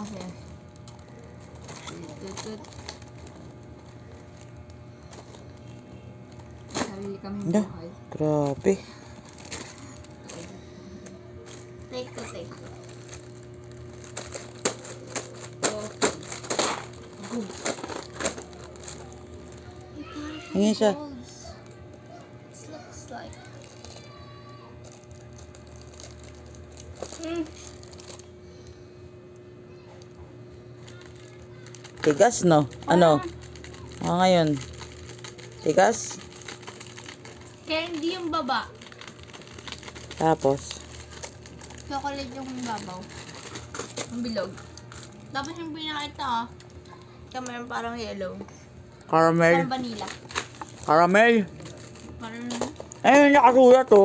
kasi. Sarili kami buhay. Grabe. Take to. Hingin siya. This looks like... Tigas, no? Ano? Ngayon. Tigas? Candy yung baba. Tapos? Chocolate yung babaw. Ang bilog. Tapos yung pinakita meron parang yellow. Caramel. Parang vanilla. Caramel. Parang... Ayun, nakasulat to.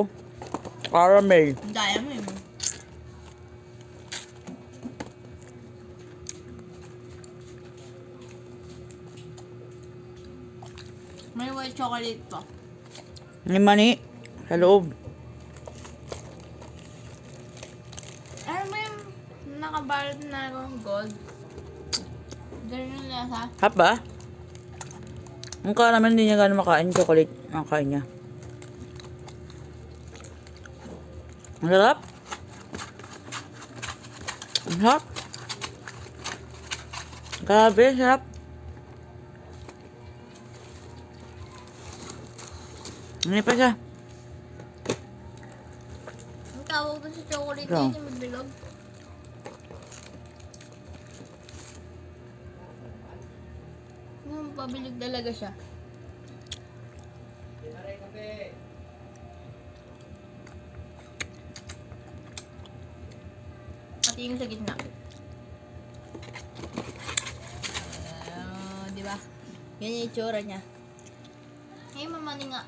Caramel. Daya mo yun. May white chocolate pa. May mani. Sa loob. Ano ba yung nakabalot na gold? Ganun yung lasa. Hap ba? Ang caramel hindi niya gano'n makain. Chocolate ang kain niya. Ang sarap. Ang sarap. Grabe, sarap. Ano pa siya? Ang tawag ko sa chocolate Ito. yun yung magbilog. Pabilog talaga siya. Pati yung sa gitna. Di ba? Yan yung itsura niya. Hey, mamani nga.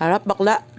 Harap bakla.